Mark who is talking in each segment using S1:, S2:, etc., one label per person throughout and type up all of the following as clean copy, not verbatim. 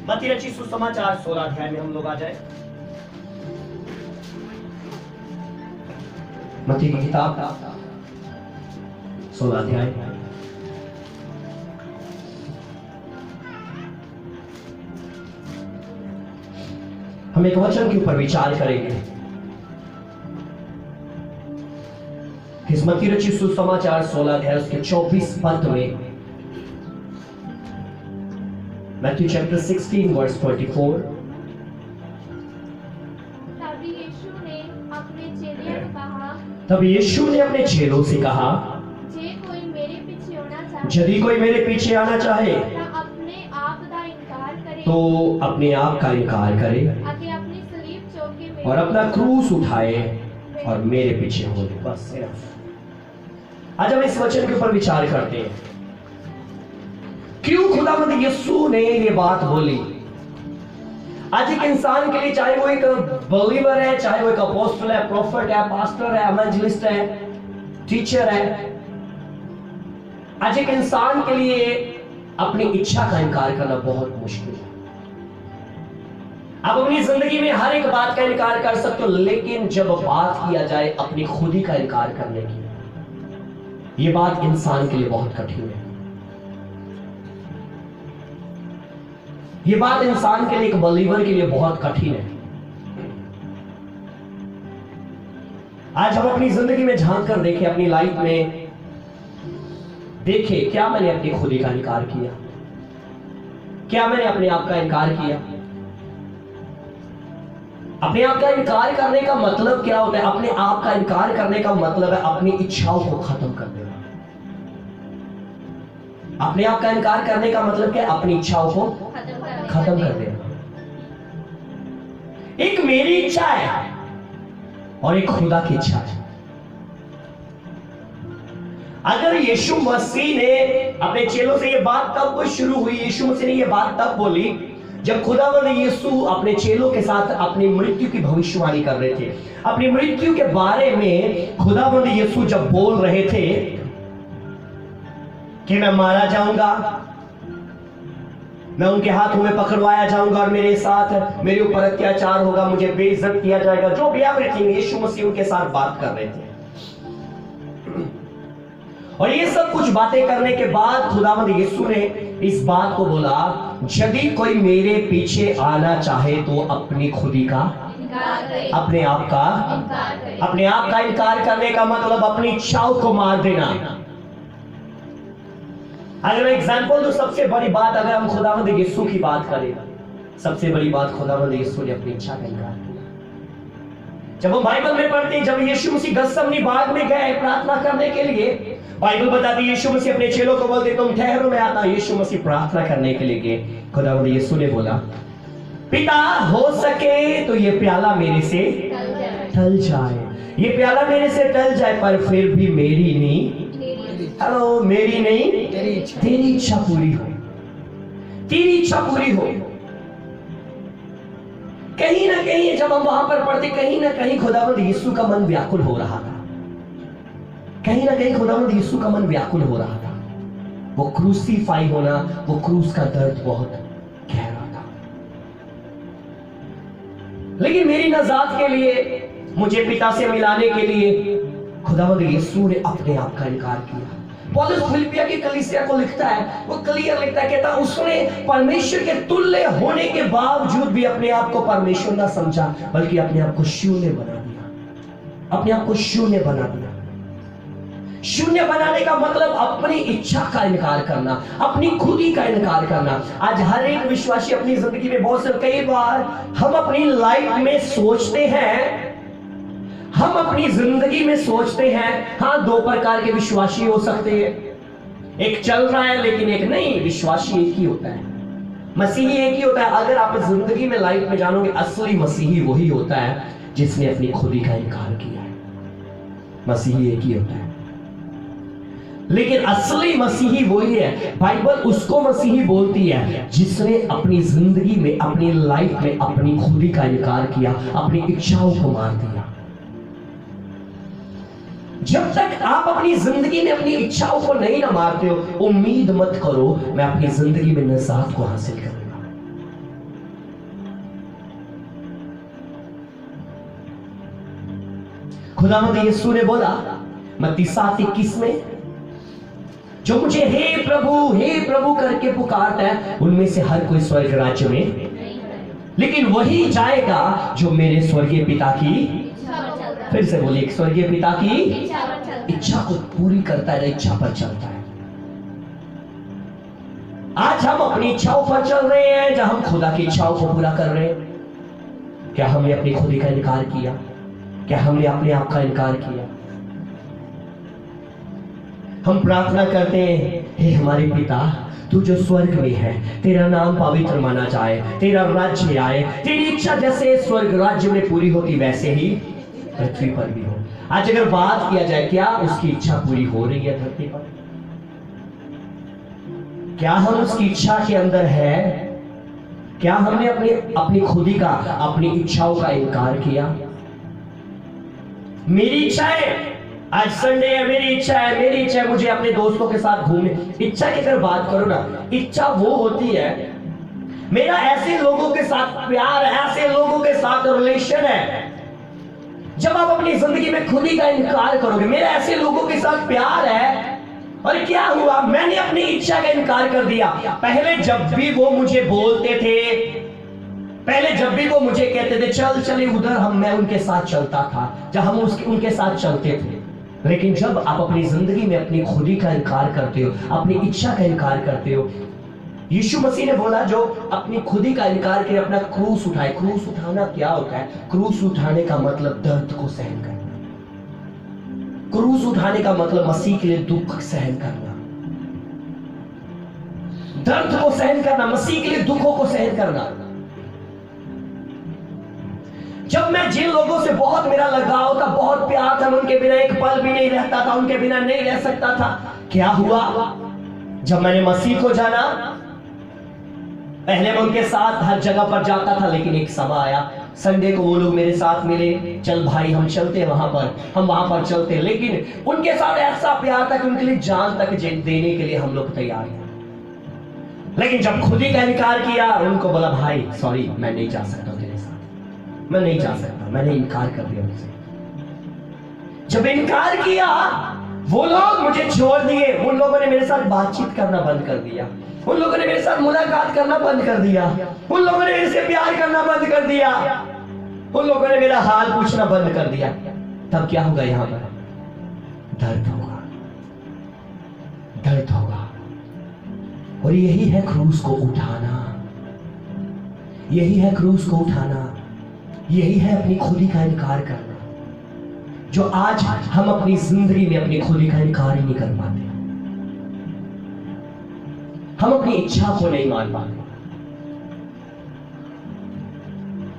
S1: मत्ती रचित सुसमाचार 16 अध्याय में हम लोग आ जाए। मत्ती की किताब 16 अध्याय। हम एक वचन के ऊपर विचार करेंगे। इस मत्ती रचित सुसमाचार 16 अध्याय उसके 24 पद में, Matthew chapter 16 verse 24। तब यीशु ने अपने चेलों से कहा, यदि कोई मेरे पीछे आना चाहे तो अपने आप का इनकार करे और अपना क्रूस उठाए और मेरे पीछे हो। बस आज हम इस वचन के ऊपर विचार करते हैं। क्यों खुदावंद यीशु ने ये बात बोली? आज एक इंसान के लिए, चाहे वो एक बिलीवर है, चाहे वो एक अपोस्टल है, प्रॉफिट है, पास्टर है, इवेंजलिस्ट है, टीचर है, आज एक इंसान के लिए अपनी इच्छा का इनकार करना बहुत मुश्किल है। आप अपनी जिंदगी में हर एक बात का इनकार कर सकते हो, लेकिन जब बात किया जाए अपनी खुदी का इनकार करने की, यह बात इंसान के लिए बहुत कठिन है। यह बात इंसान के लिए, एक बिलीवर के लिए बहुत कठिन है। आज हम अपनी जिंदगी में झांक कर देखें, अपनी लाइफ में देखें, क्या मैंने अपनी खुदी का इनकार किया? क्या मैंने अपने आप का इनकार किया? अपने आप का इनकार करने का मतलब क्या होता है? अपने आप का इनकार करने का मतलब है अपनी इच्छाओं को खत्म कर देना। अपने आप का इनकार करने का मतलब क्या है? अपनी इच्छाओं को खत्म कर देना। एक मेरी इच्छा है और एक खुदा की इच्छा है। अगर यीशु मसीह ने अपने चेलों से यह बात तब शुरू हुई, यीशु मसीह ने यह बात तब बोली जब खुदावंद यीशु अपने चेलों के साथ अपनी मृत्यु की भविष्यवाणी कर रहे थे। अपनी मृत्यु के बारे में खुदावंद यीशु जब बोल रहे थे कि मैं मारा जाऊंगा, मैं उनके हाथों में पकड़वाया जाऊंगा और मेरे साथ मेरे ऊपर अत्याचार होगा, मुझे बेइज्जत किया जाएगा, जो भी एवरीथिंग, यीशु मसीह उनके साथ बात कर रहे थे। और ये सब कुछ बातें करने के बाद खुदावंद यीशु ने इस बात को बोला, यदि कोई मेरे पीछे आना चाहे तो अपनी खुदी का, अपने आप का इनकार करने का मतलब अपनी इच्छाओं को मार देना। अगर एग्जाम्पल तो सबसे बड़ी बात, अगर हम खुदावंद यीशु की बात करें, सबसे बड़ी बात खुदावंद यीशु ने अपनी इच्छा का इनकार किया। जब हम बाइबल में पढ़ते हैं, जब यीशु मसीह गत्सेमनी बाग में गए प्रार्थना करने के लिए, बाइबल बताती है यीशु मसीह अपने चेलों को बोलते, तुम ठहरो मैं आता। यीशु मसीह प्रार्थना करने के लिए गए। खुदावंद यीशु ने बोला, पिता हो सके तो ये प्याला मेरे से टल जाए, ये प्याला मेरे से टल जाए, पर फिर भी मेरी नहीं, हेलो, मेरी नहीं तेरी इच्छा पूरी हो, तेरी इच्छा पूरी हो। कहीं ना कहीं जब हम वहां पर पढ़ते, कहीं ना कहीं खुदावंद यीशु का मन व्याकुल हो रहा था। कहीं ना कहीं खुदावंद यीशु का मन व्याकुल हो रहा था। वो क्रूसीफाई होना, वो क्रूस का दर्द बहुत गहरा था। लेकिन मेरी नजात के लिए, मुझे पिता से मिलाने के लिए खुदावंद यीशु ने अपने आप का इनकार किया। पौलुस फिलिपिया की कलीसिया को लिखता है, वो क्लियर लिखता है, कहता उसने परमेश्वर के तुल्य होने के बावजूद भी अपने आप को परमेश्वर ना समझा, बल्कि अपने आप को शून्य बना दिया। अपने आप को शून्य बना दिया। शून्य बनाने का मतलब अपनी इच्छा का इनकार करना, अपनी खुदी का इनकार करना। आज हर एक विश्वासी अपनी जिंदगी में बहुत से, कई बार हम अपनी लाइफ में सोचते हैं, हम अपनी जिंदगी में सोचते हैं, हाँ, दो प्रकार के विश्वासी हो सकते हैं। एक चल रहा है लेकिन एक नहीं। विश्वासी एक ही होता है, मसीही एक ही होता है। अगर आप जिंदगी में, लाइफ में जानोगे, असली मसीही वही होता है जिसने अपनी खुदी का इनकार किया है। मसीही एक ही होता है, लेकिन असली मसीही वही है, बाइबल उसको मसीही बोलती है, जिसने अपनी जिंदगी में, अपनी लाइफ में अपनी खुदी का इनकार किया, अपनी इच्छाओं को मार दिया। जब तक आप अपनी जिंदगी में अपनी इच्छाओं को नहीं ना मारते हो, उम्मीद मत करो मैं अपनी जिंदगी में निजात को हासिल करूंगा। खुदावंद यीशु ने बोला मत्ती 7:21 में, जो मुझे हे प्रभु करके पुकारता है उनमें से हर कोई स्वर्ग राज्य में, लेकिन वही जाएगा जो मेरे स्वर्गीय पिता की, फिर से बोलिए, स्वर्गीय पिता की इच्छा को पूरी करता है, इच्छा पर चलता है। आज हम अपनी इच्छाओं पर चल रहे हैं जब हम खुदा की इच्छाओं को पूरा कर रहे हैं? क्या हमने अपनी खुदी का इनकार किया? क्या हमने अपने आप का इनकार किया? हम प्रार्थना करते हैं, हे हमारे पिता तू जो स्वर्ग में है, तेरा नाम पवित्र माना जाए, तेरा राज्य आए, तेरी इच्छा जैसे स्वर्ग राज्य में पूरी होती वैसे ही पृथ्वी पर भी हो। आज अगर बात किया जाए, क्या उसकी इच्छा पूरी हो रही है धरती पर? क्या हम उसकी इच्छा के अंदर है? क्या हमने अपनी खुदी का, अपनी इच्छाओं का इनकार किया? मेरी इच्छा है, आज संडे है, मेरी इच्छा है मुझे अपने दोस्तों के साथ घूमने। इच्छा की अगर बात करो ना, इच्छा वो होती है मेरा ऐसे लोगों के साथ प्यार, ऐसे लोगों के साथ रिलेशन है। जब आप अपनी जिंदगी में खुदी का इनकार करोगे, मेरा ऐसे लोगों के साथ प्यार है, और क्या हुआ, मैंने अपनी इच्छा का इनकार कर दिया। पहले जब भी वो मुझे बोलते थे, पहले जब भी वो मुझे कहते थे चल चले उधर, मैं उनके साथ चलता था, जब हम उनके साथ चलते थे। लेकिन जब आप अपनी जिंदगी में अपनी खुदी का इनकार करते हो, अपनी इच्छा का इनकार करते हो, यीशु मसीह ने बोला जो अपनी खुदी का इनकार करे अपना क्रूस उठाए। क्रूस उठाना क्या होता है? क्रूस उठाने का मतलब दर्द को सहन करना। क्रूस उठाने का मतलब मसीह के लिए दुख सहन करना, दर्द को सहन करना, मसीह के लिए दुखों को सहन करना। जब मैं जिन लोगों से बहुत मेरा लगाव था, बहुत प्यार था, उनके बिना एक पल भी नहीं रहता था, उनके बिना नहीं रह सकता था, क्या हुआ जब मैंने मसीह को जाना? पहले मैं उनके साथ हर जगह पर जाता था, लेकिन एक समय आया, संडे को वो लोग मेरे साथ मिले, चल भाई हम चलते हैं वहां पर, हम वहां पर चलते। लेकिन उनके साथ ऐसा प्यार था कि उनके लिए जान तक देने के लिए हम लोग तैयार हैं। लेकिन जब खुदी का इनकार किया, उनको बोला भाई सॉरी, मैं नहीं जा सकता तेरे साथ, मैं नहीं जा सकता, मैंने इनकार कर दिया उनसे। जब इनकार किया, वो लोग मुझे छोड़ दिए, उन लोगों ने मेरे साथ बातचीत करना बंद कर दिया, उन लोगों ने मेरे साथ मुलाकात करना बंद कर दिया, उन लोगों ने मेरे से प्यार करना बंद कर दिया, उन लोगों ने मेरा हाल पूछना बंद कर दिया। तब क्या होगा? यहां पर दर्द होगा, दर्द होगा। और यही है क्रूस को उठाना, यही है क्रूस को उठाना, यही है अपनी खुदी का इनकार करना, जो आज हम अपनी जिंदगी में अपनी खुदी का इनकार ही नहीं कर पाते। हम अपनी इच्छा को नहीं मान पाते।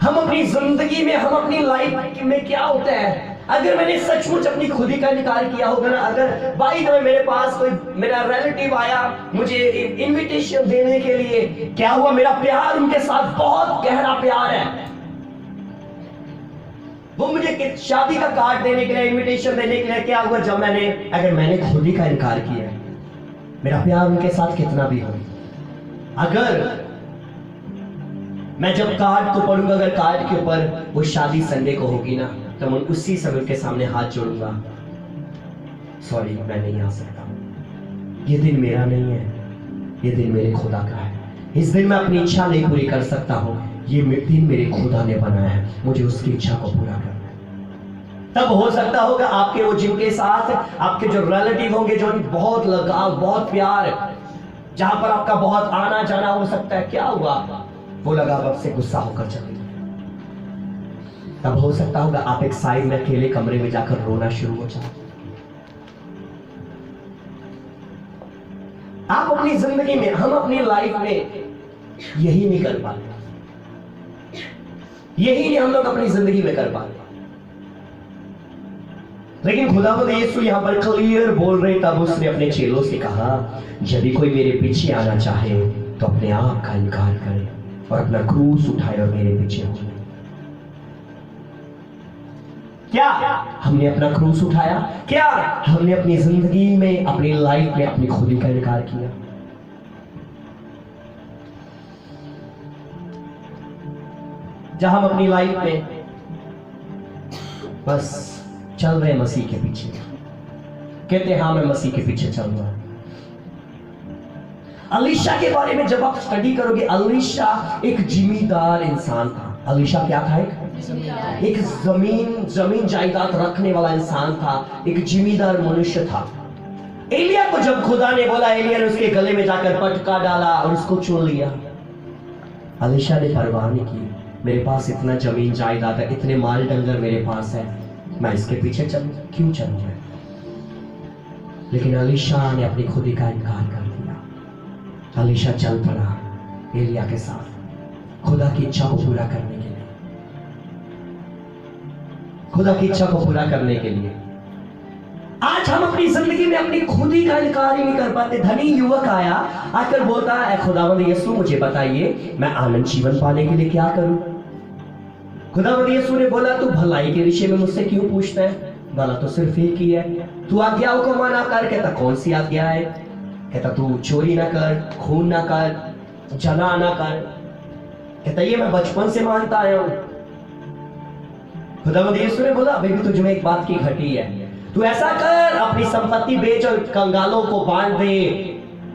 S1: हम अपनी जिंदगी में, हम अपनी लाइफ में क्या होता है, अगर मैंने सचमुच अपनी खुदी का इनकार किया होगा ना, अगर भाई तो मेरे पास कोई मेरा रिलेटिव आया मुझे इनविटेशन देने के लिए, क्या हुआ, मेरा प्यार उनके साथ बहुत गहरा प्यार है, वो मुझे शादी का कार्ड देने के लिए, इनविटेशन देने के लिए, क्या हुआ जब अगर मैंने खुदी का इनकार किया, मेरा प्यार उनके साथ कितना भी हो, अगर मैं जब कार्ड को पढ़ूंगा, अगर कार्ड के ऊपर वो शादी संडे को होगी ना, तो मैं उसी समय के सामने हाथ जोड़ूंगा, सॉरी मैं नहीं आ सकता, ये दिन मेरा नहीं है, ये दिन मेरे खुदा का है, इस दिन मैं अपनी इच्छा नहीं पूरी कर सकता हूं, ये दिन मेरे खुदा ने बनाया है, मुझे उसकी इच्छा को पूरा करना है। तब हो सकता होगा आपके वो जिनके साथ आपके जो रिलेटिव होंगे, जो बहुत लगाव, बहुत प्यार, जहां पर आपका बहुत आना जाना हो सकता है, क्या हुआ, वो लगाव आपसे गुस्सा होकर चले गए। तब हो सकता होगा आप एक साइड में अकेले कमरे में जाकर रोना शुरू हो जाए। आप अपनी जिंदगी में, हम अपनी लाइफ में यही नहीं कर पाते, यही नहीं हम लोग अपनी जिंदगी में कर पाते। लेकिन खुदावंद यीशु यहां पर क्लियर बोल रहे, तब उसने अपने चेलों से कहा, यदि कोई मेरे पीछे आना चाहे तो अपने आप का इनकार करे और अपना क्रूस उठाए और मेरे पीछे हो। क्या हमने अपना क्रूस उठाया? क्या हमने अपनी जिंदगी में, अपनी लाइफ में अपनी खुदी का इनकार किया? जहां हम अपनी लाइफ में बस चल रहे मसीह के पीछे। कहते हाँ मैं मसीह के पीछे चल रहा हूं। अलीशा के बारे में जब आप स्टडी करोगे, अलीशा एक जिम्मेदार इंसान था। अलीशा क्या था? एक जमीन जायदाद रखने वाला इंसान था, एक जिम्मेदार मनुष्य था। एलिया को जब खुदा ने बोला, एलिया ने उसके गले में जाकर पटका डाला और उसको चुन लिया। अलीशा ने परवाह नहीं की, मेरे पास इतना जमीन जायदाद है, इतने माल डंगर मेरे पास है, मैं इसके पीछे चलूं, क्यों चलूं मैं? लेकिन अलीशा ने अपनी खुदी का इनकार कर दिया। अलीशा चल पड़ा एलिया के साथ खुदा की इच्छा को पूरा करने के लिए, खुदा की इच्छा को पूरा करने के लिए। आज हम अपनी जिंदगी में अपनी खुदी का इनकार ही नहीं कर पाते। धनी युवक आया, आकर बोलता है, खुदावंद यीशु मुझे बताइए मैं आनंद जीवन पाने के लिए क्या करूं? खुदावंद यीशु ने बोला, तू भलाई के विषय में मुझसे क्यों पूछता है? भला तो सिर्फ एक ही है, तू आज्ञाओं को माना कर। कहता कौन सी आज्ञा है? कहता तू चोरी ना कर, खून ना कर, जना ना कर। कहता ये मैं बचपन से मानता आया हूं। खुदावंद यीशु ने बोला, अभी भी तुझ में एक बात की घटी है, तू ऐसा कर, अपनी संपत्ति बेच और कंगालों को बांट दे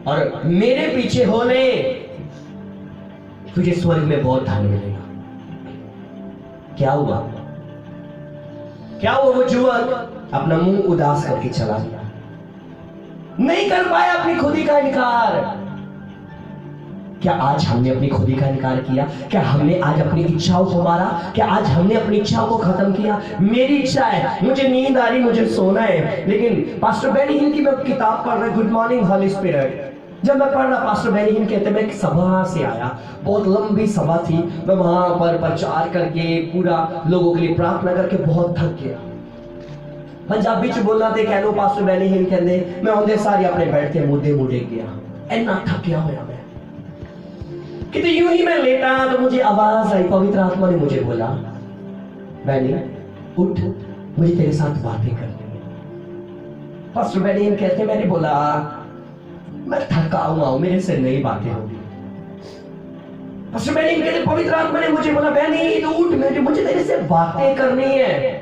S1: और मेरे पीछे हो ले, तुझे स्वर्ग में बहुत धन मिलेगा। क्या हुआ? क्या हुआ? वो युवक अपना मुंह उदास करके चला गया, नहीं कर पाया अपनी खुदी का इनकार। क्या आज हमने अपनी खुदी का इनकार किया? क्या हमने आज अपनी इच्छाओं को मारा? क्या आज हमने अपनी इच्छाओं को खत्म किया? मेरी इच्छा है, मुझे नींद आ रही, मुझे सोना है, लेकिन पास्टर बेनी हिन की मैं किताब पढ़ रहा, गुड मॉर्निंग होली स्पिरिट, जब मैं पढ़ रहा, पास्टर बेनी हिन कहते मैं एक सभा से आया, बहुत लंबी सभा थी, मैं वहां पर प्रचार करके पूरा लोगों के लिए प्रार्थना करके बहुत थक गया। पंजाबी च बोलना ते कह लो, पास्टर बेनी हिन कहते मैं आंदे सारे अपने बेड ते मुद्दे मुड़े गया, इन्ना थकिया होया मैं कि तो यूं ही मैं लेटा तो मुझे आवाज आई, पवित्र आत्मा ने मुझे बोला, बेनी उठ, मुझे तेरे साथ बातें करनी है। पास्टर बेनी हिन कहते मैंने बोला मैं थका हुआ हूं, मेरे से नई बातें होगी। पास्टर बेनी हिन कहते पवित्र आत्मा ने मुझे बोला, बेनी तो उठ, मुझे तेरे से बातें करनी है।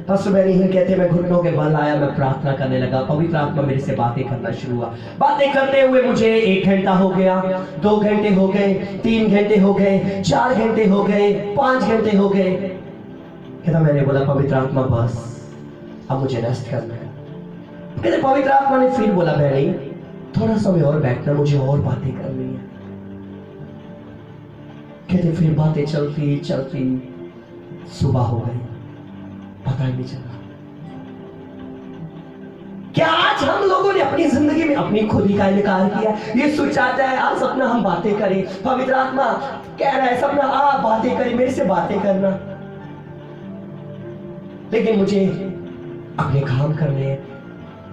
S1: पास्टर बेनी हिन कहते मैं घुटनों के बल आया, मैं प्रार्थना करने लगा, पवित्र आत्मा मेरे से बातें करना शुरू हुआ। बातें करते हुए मुझे 1 घंटा हो गया, 2 घंटे हो गए, 3 घंटे हो गए, 4 घंटे हो गए, 5 घंटे हो गए। कहता मैंने बोला पवित्र आत्मा बस अब मुझे रेस्ट करना है। कहते पवित्र आत्मा ने फिर बोला, बेनी थोड़ा समय और बैठना, मुझे और बातें करनी है। कहते फिर बातें चलती चलती सुबह हो गई, पता ही नहीं चला। क्या आज हम लोगों ने अपनी जिंदगी में अपनी खुदी का इनकार किया? ये सोचाता है आज सपना हम बातें करें, पवित्र आत्मा कह रहा है सपना आ बातें करें, मेरे से बातें करना, लेकिन मुझे अपने काम करने हैं।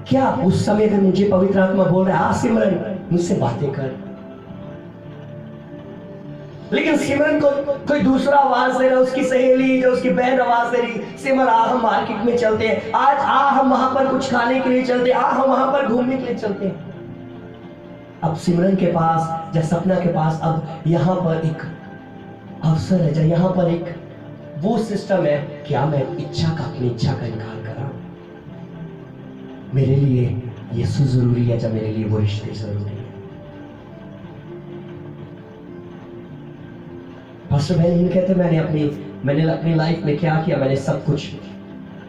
S1: क्या उस समय अगर मुझे पवित्र आत्मा बोल रहा है आ सिमरन मुझसे बातें कर, लेकिन सिमरन को कोई दूसरा आवाज दे रहा, उसकी सहेली जो उसकी बहन आवाज दे रही, सिमर आ हम मार्केट में चलते हैं, आज आ हम वहां पर कुछ खाने के लिए चलते हैं, आ हम वहां पर घूमने के लिए चलते हैं। अब सिमरन के पास या सपना के पास अब यहां पर एक अवसर है, यहाँ पर एक वो सिस्टम है, क्या मैं इच्छा का अपनी इच्छा का इनकार करा? मेरे लिए यीशु जरूरी है या मेरे लिए वो रिश्ते जरूरी है? पास्टर बेनी कहते मैंने अपनी लाइफ में क्या किया, मैंने सब कुछ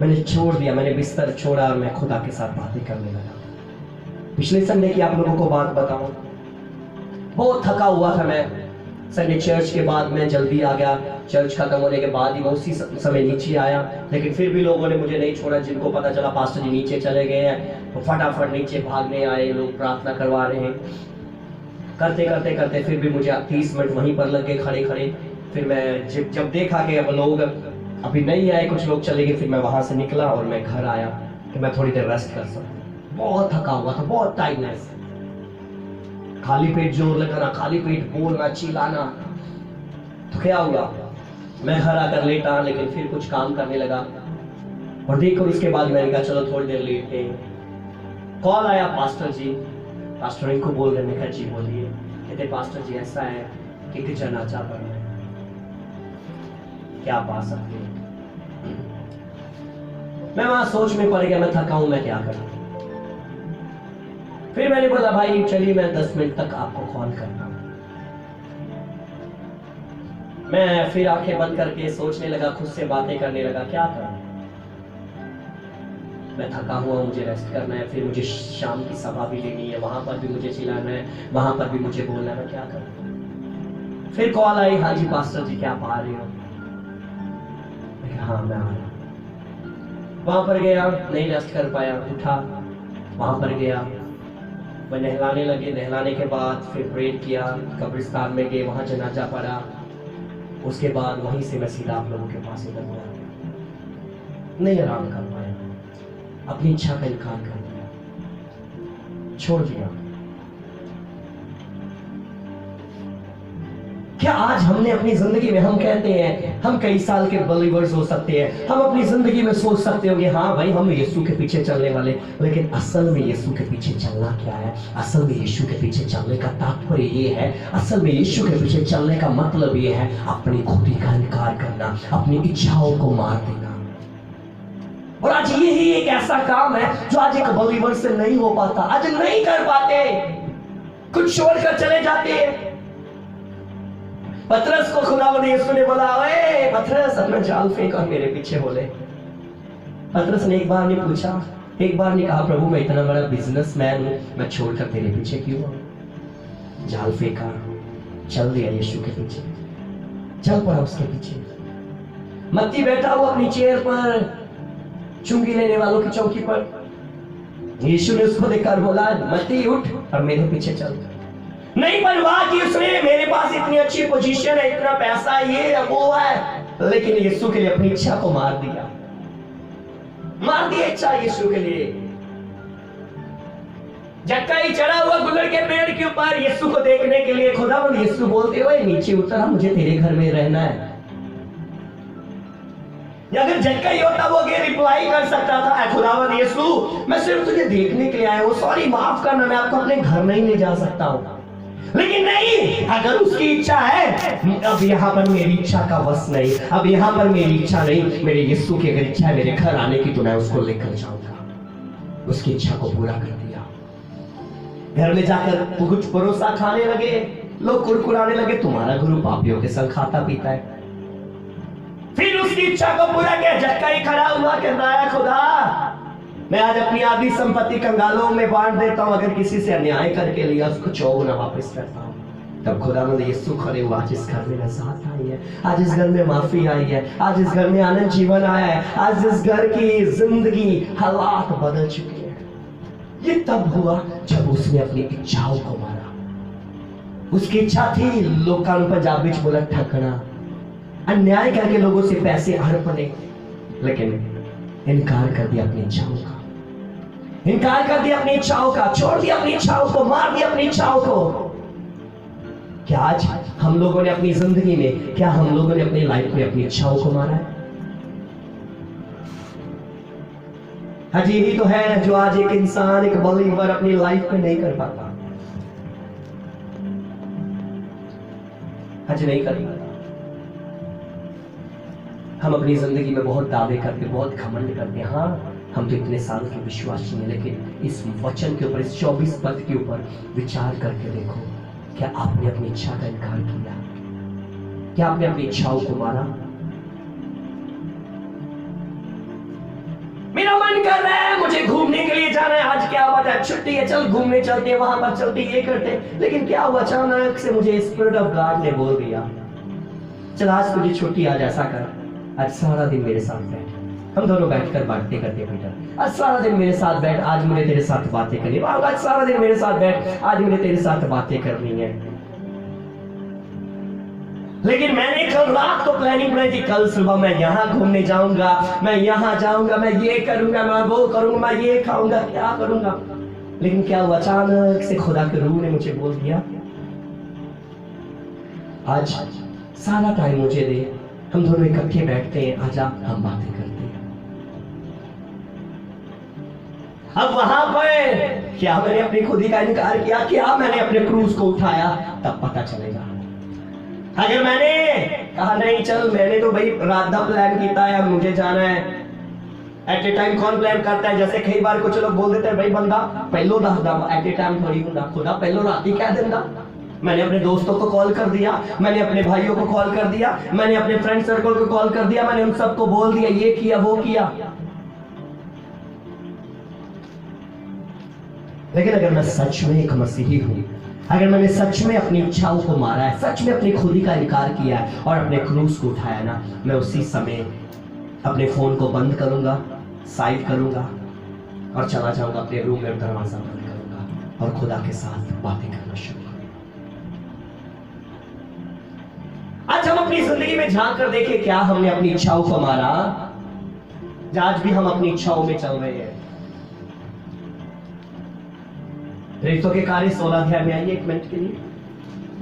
S1: मैंने छोड़ दिया, मैंने बिस्तर छोड़ा और मैं खुदा के साथ बातें करने लगा। पिछले संडे की आप लोगों को बात बताऊं, बहुत थका हुआ था मैं। संडे चर्च के बाद मैं जल्दी आ गया, चर्च खत्म होने के बाद ही मैं उसी समय नीचे आया, लेकिन फिर भी लोगों ने मुझे नहीं छोड़ा। जिनको पता चला पास्टर जी नीचे चले गए हैं तो फटाफट नीचे भागने आए, लोग प्रार्थना करवा रहे हैं। करते करते करते फिर भी मुझे 30 मिनट वहीं पर लग गए खड़े खड़े। फिर मैं जब देखा कि अब लोग अभी नहीं आए, कुछ लोग चले गए, फिर मैं वहां से निकला और मैं घर आया कि मैं थोड़ी देर रेस्ट कर सकूं। बहुत थका हुआ था, बहुत टाइटनेस, खाली पेट जोर लगाना, खाली पेट बोलना चिल्लाना। तो क्या हुआ, मैं घर आकर लेटा, लेकिन फिर कुछ काम करने लगा और देखकर उसके बाद मैंने कहा चलो थोड़ी देर लेटे। कॉल आया पास्टर जी, पास्टर इनको बोल रहे, कहा जी बोलिए। कहते पास्टर जी ऐसा है कि एक जनाजा पड़ रहा है, क्या आप आ सकते हैं? मैं वहां सोच में पड़ गया, मैं थका हूं, मैं क्या करूं। फिर मैंने बोला भाई चलिए मैं 10 मिनट तक आपको कॉल करता हूं। मैं फिर आंखें बंद करके सोचने लगा, खुद से बातें करने लगा, क्या करूं, मैं थका हुआ, मुझे रेस्ट करना है, फिर मुझे शाम की सभा भी लेनी है, वहां पर भी मुझे चिल्लाना है, वहां पर भी मुझे बोलना है, मैं क्या करूं। फिर कॉल आई, हाँ जी पास्टर जी क्या आप आ रहे हो। हाँ मैं आ रहा हूं। वहां पर गया, नहीं रेस्ट कर पाया, उठा, वहां पर गया, मैं नहलाने लगे, नहलाने के बाद फिर प्रेयर किया, कब्रिस्तान में गए, वहां जनाजा पड़ा, उसके बाद वहीं से मैं सीधा आप लोगों के पास इधर आ गया। नहीं आराम कर पाया, अपनी इच्छा का इनकार कर दिया, छोड़ दिया। क्या आज हमने अपनी जिंदगी में, हम कहते हैं हम कई साल के बलिवर्स हो सकते हैं, हम अपनी जिंदगी में सोच सकते होंगे हाँ भाई हम यीशु के पीछे चलने वाले, लेकिन असल में यीशु के पीछे चलना क्या है। असल में यीशु के पीछे चलने का तात्पर्य ये है, असल में यीशु के पीछे चलने का मतलब ये है अपनी खुदी का इनकार करना, अपनी इच्छाओं को मार देना। और आज यही एक ऐसा काम है जो आज एक बलिवर से नहीं हो पाता, आज नहीं कर पाते, कुछ छोड़कर चले जाते हैं। पतरस को खुदावंद यीशु ने बोला, ओए पतरस अपना जाल फेंक और मेरे पीछे बोले। पतरस ने एक बार नहीं पूछा, एक बार नहीं कहा प्रभु मैं इतना बड़ा बिजनेसमैन हूं, मैं छोड़कर तेरे पीछे क्यों आऊं। जाल फेंका, चल दिया यीशु के पीछे, चल पड़ा उसके पीछे। मत्ती बैठा हुआ अपनी चेयर पर, चुंगी लेने वालों की चौकी पर। यीशु ने उसको देखकर बोला, मत्ती उठ और मेरे पीछे चल। नहीं परवाह की उसने, मेरे पास इतनी अच्छी पोजीशन है, इतना पैसा, ये है वो है, लेकिन यीशु के लिए अपनी इच्छा को मार दिया, मार दिया इच्छा यीशु के लिए। जक्कई चढ़ा हुआ गुलर के पेड़ के ऊपर यीशु को देखने के लिए, खुदावंद यीशु बोलते हुए नीचे उतरा, मुझे तेरे घर में रहना है। अगर जक्कई होता वो ये रिप्लाई कर सकता था, खुदावंद यीशु मैं सिर्फ तुझे देखने के लिए आया हूं, सॉरी माफ करना, मैं आपको अपने घर नहीं ले जा सकता हूं। लेकिन नहीं, अगर उसकी इच्छा है, अब यहाँ पर मेरी इच्छा का वश नहीं, अब यहाँ पर मेरी इच्छा नहीं, मेरे यीशु की अगर इच्छा है मेरे घर आने की तो मैं उसको लेकर जाऊंगा। उसकी इच्छा को पूरा कर दिया। घर में जाकर कुछ परोसा खाने लगे, लोग कुरकुराने लगे, तुम्हारा गुरु पापियों के संग खाता पीता है। फिर उसकी इच्छा को पूरा किया। जक्कई खड़ा हुआ, कहता है खुदा मैं आज अपनी आधी संपत्ति कंगालों में बांट देता हूं, अगर किसी से अन्याय करके लिया उसको 4 गुना वापस करता हूं। तब खुदावंद यीशु खड़े हुआ, आज इस घर में नजात आई है, आज इस घर में माफी आई है, आज इस घर में आनंद जीवन आया है, आज इस घर की जिंदगी हालात बदल चुके हैं। ये तब हुआ जब उसने अपनी इच्छाओं को मारा। उसकी इच्छा थी लोग कान पर जा बीच बोला ठगना, अन्याय करके लोगों से पैसे हड़पने, लेकिन इनकार कर दिया अपनी इच्छाओं का, इनकार कर दिया अपनी इच्छाओं का, छोड़ दिया अपनी इच्छाओं को, मार दिया अपनी इच्छाओं को। क्या आज हम लोगों ने अपनी जिंदगी में, क्या हम लोगों ने अपनी लाइफ में अपनी इच्छाओं को मारा है? आज यही तो है जो आज एक इंसान, एक बलिवर अपनी लाइफ में नहीं कर पाता, आज नहीं कर पाता। हम अपनी जिंदगी में बहुत दावे करते, बहुत घमंड करते हैं, हाँ हम तो इतने साल के विश्वासी हैं, लेकिन इस वचन के ऊपर, इस 24 पद के ऊपर विचार करके देखो, क्या आपने अपनी इच्छा का इनकार किया? क्या आपने अपनी इच्छाओं को मारा? मेरा मन कर रहा है मुझे घूमने के लिए जाना है, आज क्या बात है, छुट्टी है, चल घूमने चलते हैं, वहां पर चलते, ये करते, लेकिन क्या हुआ, अचानक से मुझे स्पिरिट ऑफ गॉड ने बोल दिया चल आज तुझे छुट्टी, आज ऐसा कर, आज सारा दिन मेरे साथ बैठ, हम दोनों बैठकर बातें करते पीटर, आज सारा दिन मेरे साथ बैठ, आज मुझे तेरे साथ बातें करनी, आज सारा दिन मेरे साथ बैठ, आज मुझे तेरे साथ बातें करनी है। लेकिन मैंने कल रात को प्लानिंग बनाई थी, कल सुबह मैं यहाँ घूमने जाऊंगा, मैं यहाँ जाऊंगा, मैं ये करूंगा, मैं वो करूंगा, मैं ये खाऊंगा, क्या करूंगा। लेकिन क्या हुआ, अचानक से खुदा के रूह ने मुझे बोल दिया आज सारा टाइम मुझे दे, हम दोनों इकट्ठे बैठते हैं, आजा हम बातें करते हैं। अब वहां पर क्या मैंने अपनी खुदी का इनकार किया, क्या मैंने अपने क्रूज को उठाया, तब पता चलेगा। अगर मैंने कहा नहीं चल, मैंने तो भाई रात का प्लान किया है, मुझे जाना है, एट ए टाइम कौन प्लान करता है? जैसे कई बार कुछ लोग बोल देते हैं भाई बंदा पहलो दसदा, एट ए टाइम थोड़ी होता, खुदा पहलो रात ही कह देता। मैंने अपने दोस्तों को कॉल कर दिया, मैंने अपने भाइयों को कॉल कर दिया, मैंने अपने फ्रेंड सर्कल को कॉल कर दिया, मैंने उन सबको बोल दिया, ये किया वो किया। लेकिन अगर मैं सच में एक मसीही हूं, अगर मैंने सच में अपनी इच्छाओं को मारा है, सच में अपनी खुदी का इनकार किया है और अपने क्रूस को उठाया ना, मैं उसी समय अपने फोन को बंद करूंगा, साइड करूंगा और चला जाऊंगा अपने रूम में, दरवाजा बंद करूंगा और खुदा के साथ बातें करना शुरू करूंगा। आज हम अपनी जिंदगी में झांक कर देखें, क्या हमने अपनी इच्छाओं को मारा? आज भी हम अपनी इच्छाओं में चल रहे हैं। प्रेरितों के कार्य 16 अध्याय में आइए एक मिनट के लिए,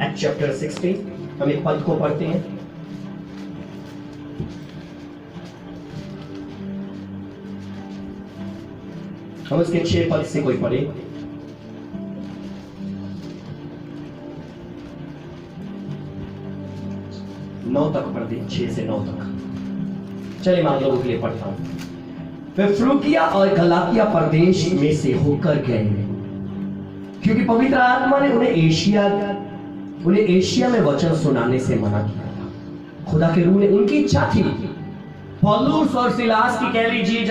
S1: एक्ट चैप्टर 16, हम एक पद को पढ़ते हैं। हम उसके 6 पद से कोई पढ़े। नौ तक पढ़ दें, 6 से 9 तक। चलिए मैं आप लोगों के लिए पढ़ता हूं। वे फ्रूगिया और गलातिया प्रदेश में से होकर गए, क्योंकि पवित्र आत्मा ने उन्हें एशिया में वचन सुनाने से मना किया था। खुदा के रूह ने, उनकी इच्छा थी, पौलुस और सिलास की कह लीजिए,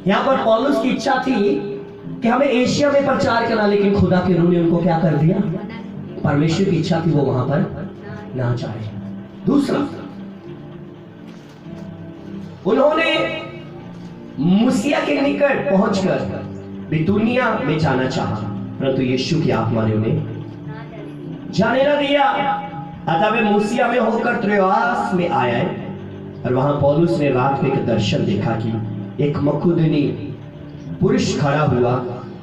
S1: यहां पर पौलुस की इच्छा थी कि हमें एशिया में प्रचार करना, लेकिन खुदा के रूह ने उनको क्या कर दिया? परमेश्वर की इच्छा थी वो वहां पर ना जाए। दूसरा, उन्होंने मुसिया के निकट पहुंचकर बितूनिया में जाना चाहा, परंतु यीशु की आत्मा ने उन्हें जाने न दिया। अतः वे मूसिया में होकर त्रोआस में आए और वहां पौलुस ने रात में एक दर्शन देखा कि एक मकुदुनी पुरुष खड़ा हुआ,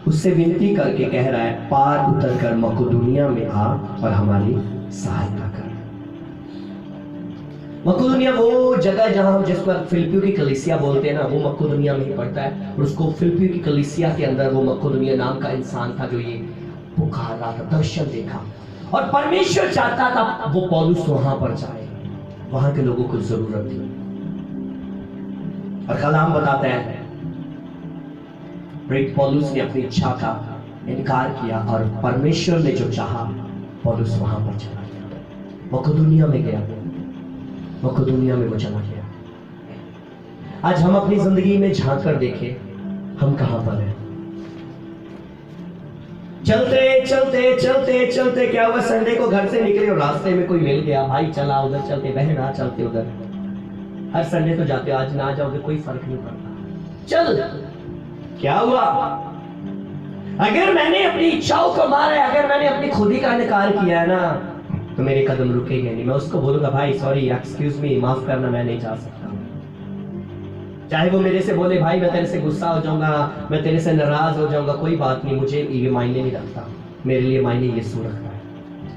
S1: उससे विनती करके कह रहा है, पार उतर कर मकुदुनिया में आ और हमारी सहायता कर। मकुदुनिया वो जगह जहां हम जिसको फिलिपियों की कलीसिया बोलते हैं ना, वो मकुदुनिया में ही पड़ता है। और उसको फिलिपियों की कलीसिया के अंदर वो मकुदुनिया नाम का इंसान था जो ये पुकार रहा था, दर्शन देखा, और परमेश्वर चाहता था वो पौलुस वहां पर जाए, वहां के लोगों को जरूरत थी। और कलाम बताता है पौलुस ने अपनी इच्छा का इनकार किया और परमेश्वर ने जो चाहा पौलुस वहां पर चला गया, मकुदुनिया में गया, मकुदुनिया में वो चला गया। आज हम अपनी जिंदगी में झांक कर देखें हम कहां पर हैं। चलते चलते चलते चलते क्या हुआ, संडे को घर से निकले और रास्ते में कोई मिल गया, भाई चला उधर चलते, बहन आ चलते उधर। हर संडे तो जाते हो, आज ना जाओगे कोई फर्क नहीं पड़ता, चल। क्या हुआ? अगर मैंने अपनी इच्छाओं को मारा है, अगर मैंने अपनी खुदी का इनकार किया है ना, तो मेरे कदम रुकेंगे नहीं। मैं उसको बोलूंगा भाई सॉरी, एक्सक्यूज मी, माफ करना, मैं नहीं जा सकता। चाहे वो मेरे से बोले भाई मैं तेरे से गुस्सा हो जाऊंगा, मैं तेरे से नाराज हो जाऊंगा, कोई बात नहीं, मुझे ये मायने नहीं रखता। मेरे लिए मायने यीशु रखता है।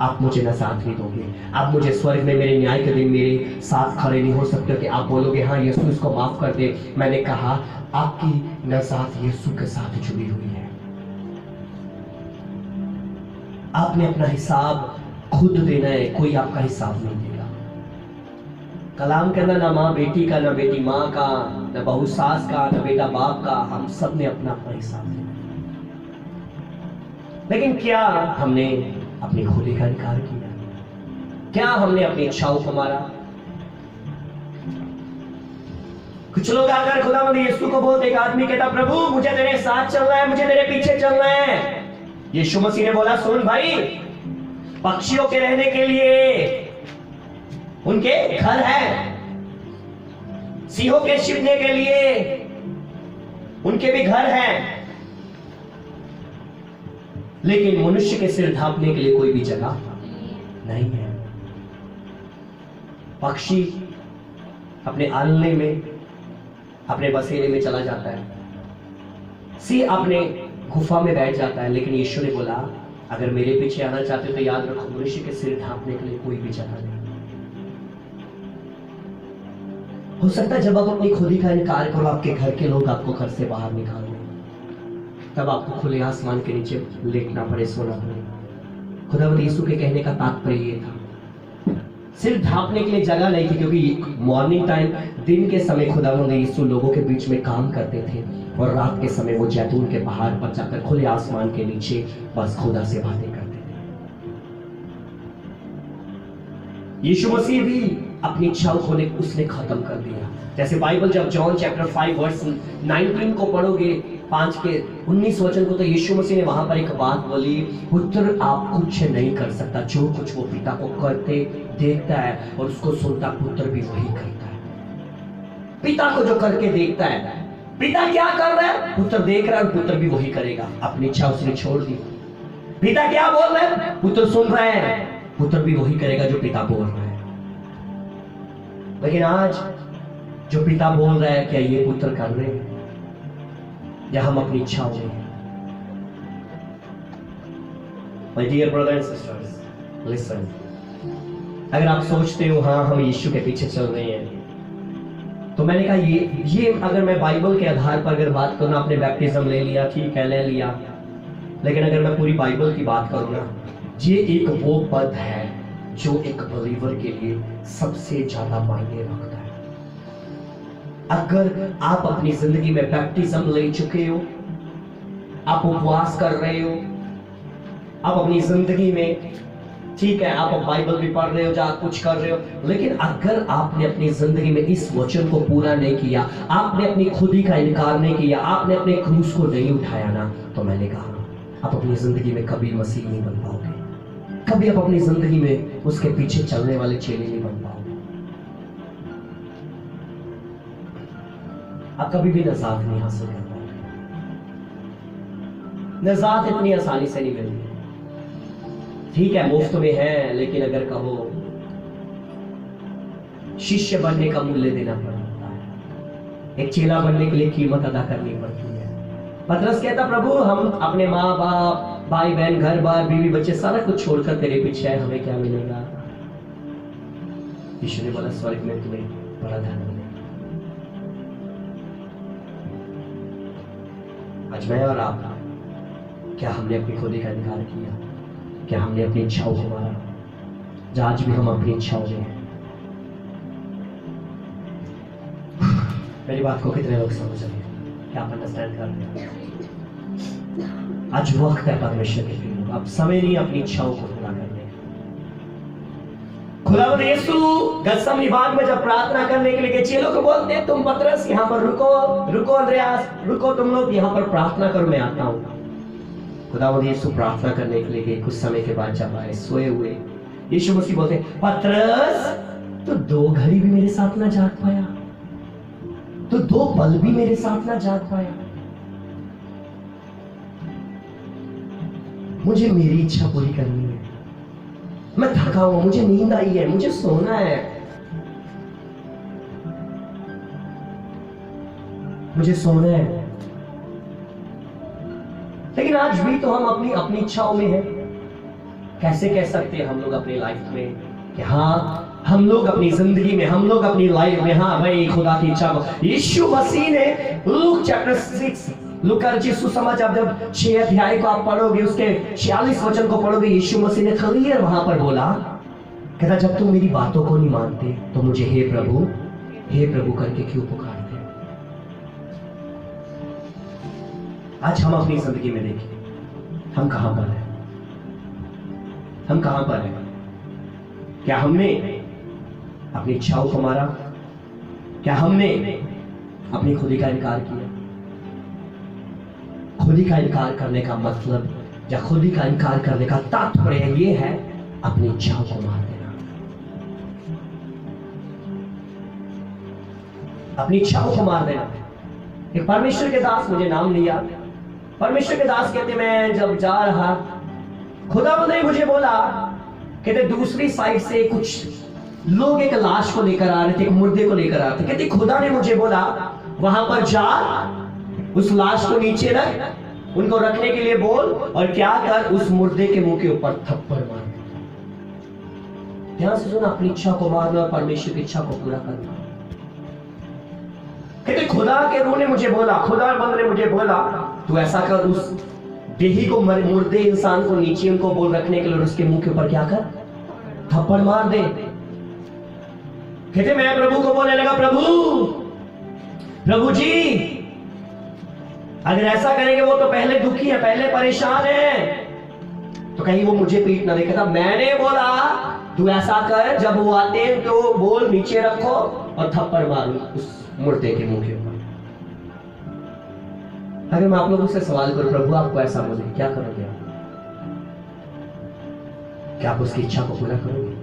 S1: आप मुझे न साथ नहीं दोगे, आप मुझे स्वर्ग में मेरे न्याय के दिन मेरे साथ खड़े नहीं हो सकते कि आप बोलोगे हाँ यीशु इसको माफ कर दे। मैंने कहा आपकी नजात यीशु के साथ जुड़ी हुई है। आपने अपना हिसाब खुद देना है, कोई आपका हिसाब नहीं देगा। कलाम कहना ना माँ बेटी का, ना बेटी माँ का, ना बहू सास का, ना बेटा बाप का, हम सब ने अपना अपना हिसाब देना। लेकिन क्या हमने अपनी खुदी का इनकार किया? क्या हमने अपनी इच्छाओं को मारा? कुछ लोग आकर खुदावंद यीशु को बोलते, एक आदमी कहता प्रभु मुझे तेरे साथ चलना है, मुझे तेरे पीछे चलना है। यीशु मसीह ने बोला सुन भाई, पक्षियों के रहने के लिए उनके घर हैं, सिंहों के छिपने के लिए उनके भी घर हैं, लेकिन मनुष्य के सिर ढांपने के लिए कोई भी जगह नहीं है। पक्षी अपने आलने में, अपने बसेरे में चला जाता है, सिंह अपने गुफा में बैठ जाता है, लेकिन यीशु ने बोला अगर मेरे पीछे आना चाहते हो तो याद रखो मनुष्य के सिर ढांपने के लिए कोई भी जगह नहीं। हो सकता है जब आप अपनी खुदी का इनकार करो, आपके घर के लोग आपको घर से बाहर निकाल दें, तब आपको खुले आसमान के नीचे लेटना पड़े, सोना पड़े। खुदावंद यीशु के कहने का तात्पर्य ये था सिर्फ ढांपने के लिए जगह नहीं थी, क्योंकि मॉर्निंग टाइम दिन के समय खुदावंद यीशु लोगों के बीच में काम करते थे और रात के समय वो जैतून के पहाड़ पर जाकर खुले आसमान के नीचे बस खुदा से बातें करते थे। यीशु मसीह भी अपनी इच्छाओं को उसने खत्म कर दिया। जैसे बाइबल जब जॉन चैप्टर 5 वर्स 19 को पढ़ोगे, 5 के 19 वचन को, तो यीशु मसीह ने वहां पर एक बात बोली, पुत्र आप कुछ नहीं कर सकता, जो कुछ वो पिता को करते देखता है और उसको सुनता, पुत्र भी वही करता है। पिता को जो करके देखता है, पिता क्या कर रहा है पुत्र देख रहा है और पुत्र भी वही करेगा। अपनी इच्छा उसने छोड़ दी। पिता क्या बोल रहा है पुत्र सुन रहा है, पुत्र भी वही करेगा जो पिता बोल रहा है। लेकिन आज जो पिता बोल रहा है, क्या ये पुत्र कर रहे हैं या हम अपनी इच्छाओं में? My dear brothers and sisters, listen. अगर आप सोचते हो हाँ हम यीशु के पीछे चल रहे हैं, तो मैंने कहा ये अगर मैं बाइबल के आधार पर अगर बात करूँ, आपने बैप्टिज्म ले लिया, ठीक है ले लिया, लेकिन अगर मैं पूरी बाइबल की बात करूँ ना, ये एक वो पद है जो एक बिलीवर के लिए सबसे ज्यादा मायने रखता है। अगर आप अपनी जिंदगी में बैप्टिज्म ले चुके हो, आप उपवास कर रहे हो, आप अपनी जिंदगी में ठीक है आप बाइबल भी पढ़ रहे हो, जहाँ कुछ कर रहे हो, लेकिन अगर आपने अपनी जिंदगी में इस वचन को पूरा नहीं किया, आपने अपनी खुदी का इनकार नहीं किया, आपने अपने क्रूस को नहीं उठाया ना, तो मैंने कहा आप अपनी जिंदगी में कभी मसीह नहीं बन पाओगे, कभी आप अपनी जिंदगी में उसके पीछे चलने वाले चेले नहीं बन पाओगे। आप कभी भी नजात नहीं हासिल कर पाओगे। नजात इतनी आसानी से नहीं मिलती। ठीक है मुफ्त में है, लेकिन अगर कहो शिष्य बनने का मूल्य देना पड़ता है, एक चेला बनने के लिए कीमत अदा करनी पड़ती है। पतरस कहता प्रभु हम अपने माँ बाप, भाई बहन, घर बार, बीवी बच्चे सारा कुछ छोड़कर तेरे पीछे आए, हमें क्या मिलेगा? यीशु ने बोला स्वर्ग में तुम्हें बड़ा धन मिलेगा। आज मैं और आप, क्या हमने अपनी खुदी का इनकार किया? क्या हमने अपनी इच्छाओं को मारा? जो आज भी हम अपनी इच्छाओं में हैं। मेरी बात को कितने लोग समझ रहे हैं? क्या आप अंडरस्टैंड कर रहे हैं? आज वक्त है परमेश्वर के लिए, अब समय नहीं अपनी इच्छाओं को पूरा करने का। खुदावंद यीशु गत्सेमनी बाग में जब प्रार्थना करने के लिए चेलों को बोलते हैं तुम पतरस यहाँ पर रुको अंद्रयास रुको, तुम लोग यहाँ पर प्रार्थना करो, मैं आता हूँ। खुदावंद यीशु प्रार्थना करने के लिए कुछ समय के बाद जब आए सोए हुए, यीशु मसीह बोलते पतरस तो 2 घड़ी भी मेरे साथ ना जाग पाया, तो 2 पल भी मेरे साथ ना जाग पाया। मुझे मेरी इच्छा पूरी करनी है, मैं थका हुआ, मुझे नींद आई है, मुझे सोना है, मुझे सोना है। लेकिन आज भी तो हम अपनी इच्छाओं में हैं। कैसे कह सकते हैं हम लोग अपनी लाइफ में कि हाँ हम लोग अपनी जिंदगी में, हम लोग अपनी लाइफ में हाँ भाई खुदा की इच्छा को। यीशु मसीह ने लूक चैप्टर 6 लूका रचित सुसमाचार जब 6 अध्याय को आप पढ़ोगे, उसके 46 वचन को पढ़ोगे, यीशु मसीह ने क्लियर वहां पर बोला, कहता जब तुम मेरी बातों को नहीं मानते तो मुझे हे प्रभु करके क्यों पुकारते? आज हम अपनी जिंदगी में देखिए हम कहां पर हैं, हम कहां पर हैं? क्या हमने अपनी इच्छाओं को मारा? क्या हमने अपनी खुदी का इनकार किया? खुदी का इनकार करने का मतलब या खुदी का इनकार करने का तात्पर्य ये है अपनी इच्छाओं को मार देना। अपनी इच्छाओं को मार देना। एक परमेश्वर के दास, मुझे नाम लिया, परमेश्वर के दास कहते मैं जब जा रहा, खुदावंद ने मुझे बोला, कहते दूसरी साइड से कुछ लोग एक लाश को लेकर आ रहे थे, एक मुर्दे को लेकर आ रहे थे। कहते खुदा ने मुझे बोला वहां पर जा, उस लाश को नीचे रख, उनको रखने के लिए बोल, और क्या कर उस मुर्दे के मुंह के ऊपर थप्पड़ मार। ध्यान से सुना, अपनी इच्छा को मारना और परमेश्वर की इच्छा को पूरा करना। कहते खुदा के रूह ने मुझे बोला, खुदावंद ने मुझे बोला तू ऐसा कर, उस देही को, मुर्दे इंसान को नीचे उनको बोल रखने के लिए, उसके मुंह के ऊपर क्या कर, थप्पड़ मार दे। कहते मैं प्रभु को बोलने लगा, प्रभु जी अगर ऐसा करेंगे, वो तो पहले दुखी है, पहले परेशान है, तो कहीं वो मुझे पीट ना दे। कहता मैंने बोला तू ऐसा कर, जब वो आते हैं तो बोल नीचे रखो और थप्पड़ मारो उस मुर्दे के मुंह के ऊपर। अगर मैं आप लोगों से सवाल करूं, प्रभु आपको ऐसा बोले, क्या करोगे आप? क्या आप उसकी इच्छा को पूरा करोगे?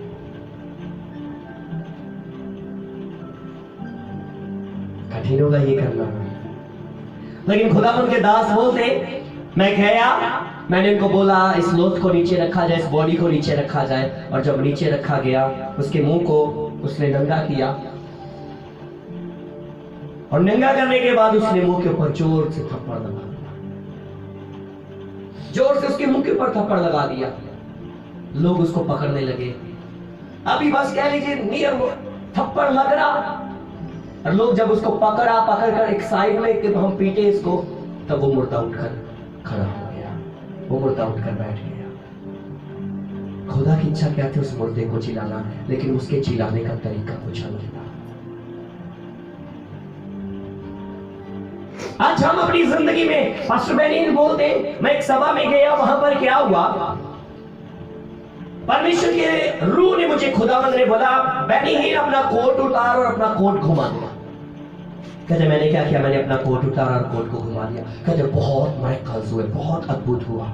S1: कठिन होगा ये करना, लेकिन खुदावंद के दास बोलते मैं गया, मैंने इनको बोला इस लोथ को नीचे रखा जाए, इस बॉडी को नीचे रखा जाए, और जब नीचे रखा गया उसके मुंह को उसने नंगा किया, और नंगा करने के बाद उसने मुंह के ऊपर जोर से थप्पड़ लगा दिया, जोर से उसके मुंह के ऊपर थप्पड़ लगा दिया। लोग उसको पकड़ने लगे, अभी बस कह लीजिए नियर थप्पड़ लग रहा, और लोग जब उसको पकड़कर एक साइड में कि हम पीटे इसको, तब वो मुर्दा उठकर खड़ा हो गया, वो मुर्दा उठकर बैठ गया। खुदा की इच्छा क्या थी? उस मुर्दे को चिल्लाना, लेकिन उसके चिल्लाने का तरीका कुछ अलग था। आज हम अपनी जिंदगी में, पास्टर बेनिन बोलते मैं एक सभा में गया, वहां पर क्या हुआ, परमेश्वर के रूह ने मुझे, खुदावंद ने बोला बेनिन अपना कोट उतार और अपना कोट घुमा दिया। कहते मैंने क्या किया? मैंने अपना कोट उतारा और कोट को घुमा दिया। कहते बहुत मिरेकल्स हुए, बहुत अद्भुत हुआ।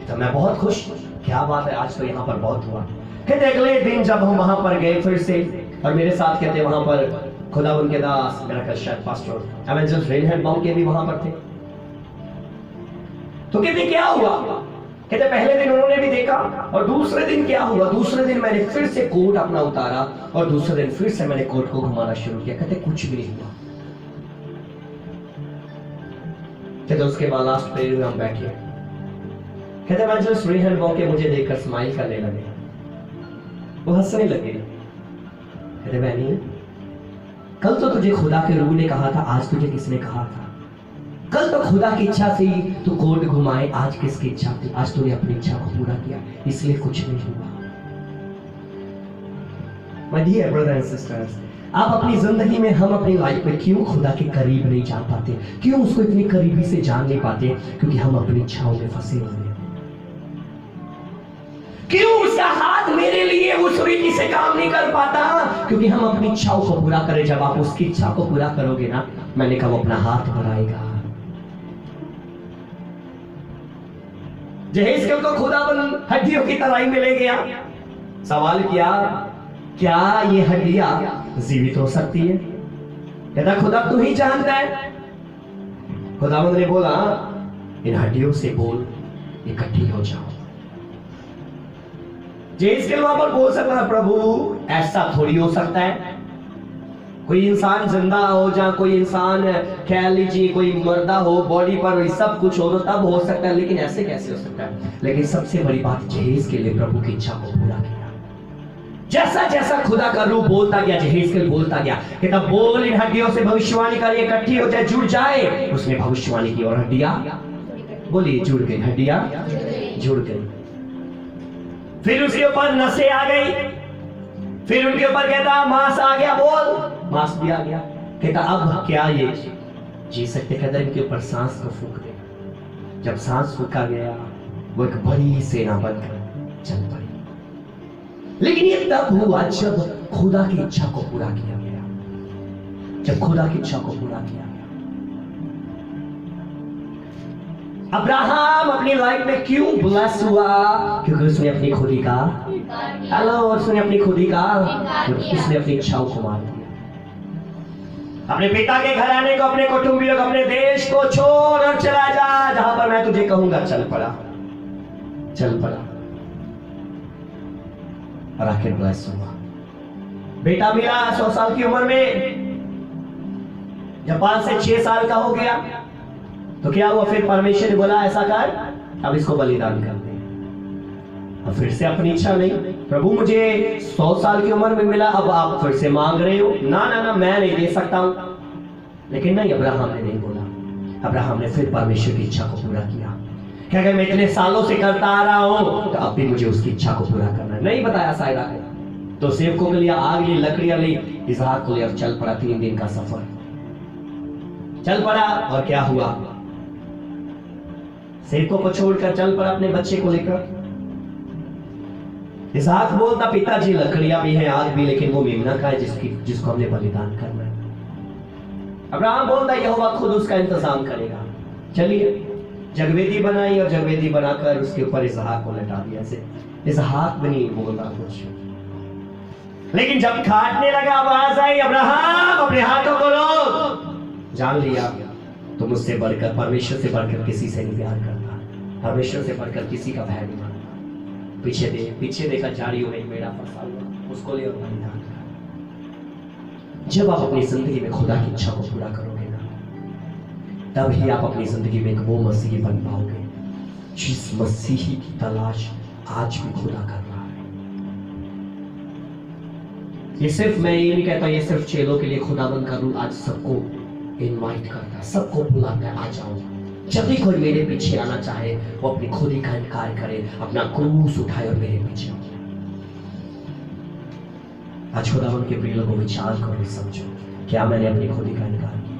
S1: तो मैं बहुत खुश, क्या बात है, आज तो यहाँ पर बहुत हुआ। कहते अगले दिन जब हम वहां पर गए फिर से, और मेरे साथ कहते वहां पर खुदावंद के दास, मेरा कल शायद पास्टर एवेंजलिस्ट रेनहर्ड बाउंड के भी वहां पर थे। तो कहते क्या हुआ? कहते पहले दिन उन्होंने भी देखा, और दूसरे दिन क्या हुआ? दूसरे दिन मैंने फिर से कोट अपना उतारा, और दूसरे दिन फिर से मैंने कोट को घुमाना शुरू किया। कहते कुछ भी नहीं हुआ। कहते उसके बाद लास्ट प्रेयर में हम बैठे, कहते एवेंजलिस्ट रेनहर्ड बाउंड के मुझे देखकर स्माइल करने लगे, वो हंसने लगे। कहते मैंने कल तो तुझे खुदा के रूह ने कहा था, आज तुझे किसने कहा था? कल तो खुदा की इच्छा से ही तू कोट घुमाए, आज किसकी इच्छा थी? आज तूने अपनी इच्छा को पूरा किया, इसलिए कुछ नहीं हुआ। My dear brothers and sisters, आप अपनी जिंदगी में, हम अपनी लाइफ में क्यों खुदा के करीब नहीं जा पाते? क्यों उसको इतनी करीबी से जान नहीं पाते? क्योंकि हम अपनी इच्छाओं में फंसे हुए हैं। क्यों उसका हाथ मेरे लिए उस रीति से काम नहीं कर पाता? क्योंकि हम अपनी इच्छाओं को पूरा करें। जब आप उसकी इच्छा को पूरा करोगे ना, मैंने कहा वो अपना हाथ बढ़ाएगा। यहेजकेल को खुदाबंद हड्डियों की तराई में ले गया, सवाल किया क्या ये हड्डियां जीवित हो सकती है? कहता खुदा तू ही जानता है। खुदाबंद ने बोला इन हड्डियों से बोल इकट्ठी हो जाओ। यहेजकेल वहां पर बोल सकता है प्रभु ऐसा थोड़ी हो सकता है, कोई इंसान जिंदा हो, जहां कोई इंसान कह लीजिए कोई मर्दा हो, बॉडी पर सब कुछ हो तो तब हो सकता है, लेकिन ऐसे कैसे हो सकता है? लेकिन सबसे बड़ी बात यहेजकेल ने प्रभु की इच्छा को पूरा किया। जैसा जैसा खुदा का रूह बोलता गया, यहेजकेल बोलता गया कि तब बोल इन हड्डियों से भविष्यवाणी कर, इकट्ठी हो जाए, जुड़ जाए। उसने भविष्यवाणी की और हड्डियां बोलिए जुड़ गई, हड्डियां जुड़ गई। फिर उसके ऊपर नसें आ गई, फिर उनके ऊपर कहता मांस आ गया, बोल मांस भी आ गया। कहता अब क्या ये जी सकते? कहता इनके ऊपर सांस को फूंक दे। जब सांस फूंका गया वो एक बड़ी सेना बनकर चल पड़ी। लेकिन ये तब हुआ जब खुदा की इच्छा को पूरा किया गया, जब खुदा की इच्छा को पूरा किया गया। अब्राहम अपनी लाइफ में क्यों ब्लेस हुआ? क्योंकि उसने अपनी खुदी का उसने अपनी खुदी का उसने अपनी इच्छाओं को मान दिया। अपने पिता के घराने को, अपने कुटुंबियों को, अपने देश को छोड़ और चला जा, जहां पर मैं तुझे कहूंगा। चल पड़ा, चल पड़ा, और आखिर ब्लेस हुआ। बेटा मिला 100 साल की उम्र में। जब 5 से 6 साल का हो गया तो क्या हुआ? फिर परमेश्वर ने बोला ऐसा कर, अब इसको बलिदान कर दे। अब फिर से अपनी इच्छा नहीं, प्रभु मुझे 100 साल की उम्र में मिला, अब आप फिर से मांग रहे हो। ना ना ना, मैं नहीं दे सकता हूं। लेकिन नहीं, अब्राहम ने नहीं बोला। अब्राहम ने फिर परमेश्वर की इच्छा को पूरा किया कि अगर मैं इतने सालों से करता आ रहा हूं तो अब भी मुझे उसकी इच्छा को पूरा करना है। नहीं बताया साइरा ने, तो सेवकों के लिए आग ली, लकड़ियां ली, इसहाक को ले और चल पड़ा। 3 दिन का सफर चल पड़ा। और क्या हुआ, सेवकों को छोड़कर चल पड़ा अपने बच्चे को लेकर। इसहाक बोलता पिताजी लकड़ियां भी हैं, आग भी, लेकिन वो मेमना का है जिसको हमने बलिदान करना है। अब्राहम बोलता यहोवा खुद उसका इंतजाम करेगा। चलिए जगवेदी बनाई और जगवेदी बनाकर उसके ऊपर इसहाक को लटा दिया। से इसहाक भी नहीं बोलता कुछ, लेकिन जब काटने लगा आवाज आई, अब्राहम अपने हाथों को रोक। जान लिया तो मुझसे बढ़कर, परमेश्वर से बढ़कर किसी से नहीं प्यार करता, परमेश्वर से बढ़कर किसी का भय नहीं मानता। पीछे देखा झाड़ियों में एक मेढ़ा फंसा हुआ, उसको ले और बलिदान कर। जब आप अपनी जिंदगी में खुदा की इच्छा को पूरा करोगे ना, तब ही आप अपनी जिंदगी में एक वो मसीह बन पाओगे जिस मसीह की तलाश आज भी खुदा कर रहा है। ये सिर्फ मैं ये नहीं कहता, ये सिर्फ चेलों के लिए खुदाबंद का रूल आज सबको इनवाइट करता है, सबको बुलाता है, आ जाओ। जब भी कोई मेरे पीछे आना चाहे वो अपनी खुद ही का इनकार करे, अपना क्रूस उठाए और मेरे पीछे आओ। आज खुदाबंद के प्रिय लोगों विचार करो, समझो, क्या मैंने अपनी खुद ही का इनकार किया?